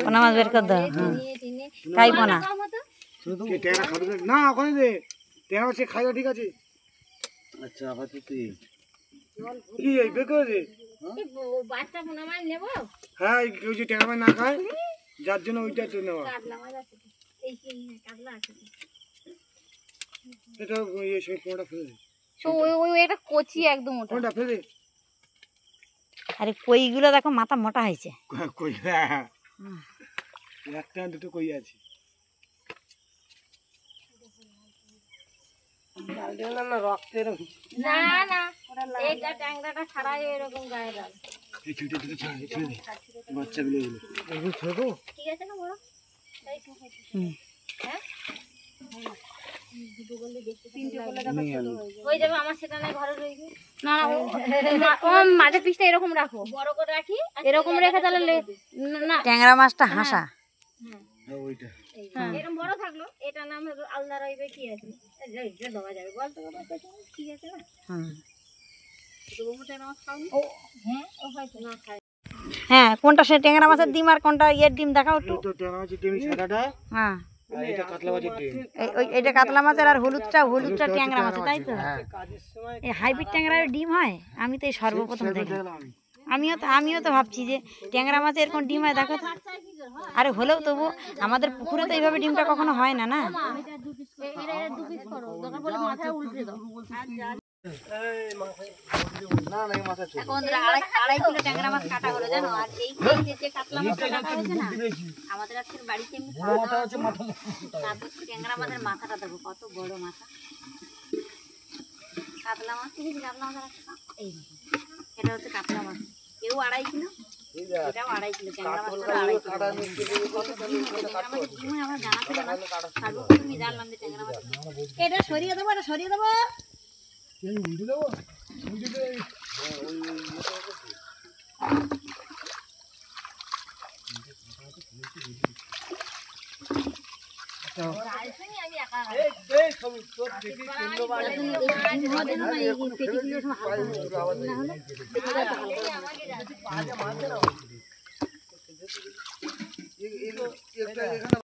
পোনা মাছ বের কর দাও। কাই পোনা না ওখানে দে, ট্যাংরা মাছ খাইলে ঠিক আছে। আচ্ছা আপাতত কি এই বের করে দে। বাচ্চা পোনা মাছ নেব। হ্যাঁ কেউ যে ট্যাংরা মাছ না খায়, যার জন্য ওইটা তো নেওয়া। কাতলা মাছ আছে, এই কি কাতলা আছে। এটা এই সেই পোনাটা ফেলে দে। ওই এটা কচি একদম ওটা। পোনাটা ফেলে দে। আরে কইগুলো দেখো মাথা মোটা হয়েছে। কই একটা দুটো কই আছে। না না এইটা ট্যাংরাটা ছাড়াই এরকম গায়ে ডাল। এই ছোট ছোট ছেড়ে দে বাচ্চাগুলো এগুলো ছোট। ঠিক আছে না বড়? হ্যাঁ ওই যাবে আমার সেটা নাই ঘরে রইবে। না ও মাঝে পিসটা এরকম রাখো, বড় করে রাখি, এরকম রেখে তাহলে না ট্যাংরা মাছটা হাসা। হ্যাঁ ওইটা এরকম বড় থাকলো, এটা নাম আলাদা রইবে। কি আছে এটা দেওয়া যাবে বল তো? ঠিক আছে না? ও হ্যাঁ ও হয়তো না খায়। হ্যাঁ কোনটা সে ট্যাংরা মাছের ডিম আর কোনটা ইয়ের ডিম দেখাও একটু। তো ট্যাংরা মাছের ডিম সাদাটা, হ্যাঁ আর এটা কাতলা মাছের ডিম। এটা কাতলা মাছের আর হলুদটা ট্যাংরা মাছের, তাই তো? এই হাইব্রিড ট্যাংরার ডিম হয়? আমি তো এই সর্বপ্রথম দেখি। আমিও তো ভাবছি যে ট্যাংরা মাছে এরকম ডিম হয়, দেখো তো। আরে হলেও তবু আমাদের পুকুরে তো এইভাবে ডিমটা কখনো হয় না। না আড়াই কিলো ট্যাংরা মাছ কাটা হলো জানো। আর এই যে কাতলা মাছটা কাটা হয়েছে না, আমাদের আজকের বাড়িতে এমনি ট্যাংরা মাছের মাথাটা দেখো কত বড় মাথা। কাতলা মাছ দেখেছি, কাতলা মাছ এই এটা হচ্ছে কাতলা মাছ, এও 2.5 কিলো, এটাও 2.5 কিলো। ট্যাংরা মাছটা 2.5 কিলো। আমার জানা ছিল না, সর্বপ্রথমই জানলাম যে ট্যাংরা মাছ। এটা সরিয়ে দেবো, এটা সরিয়ে দেবো। আমি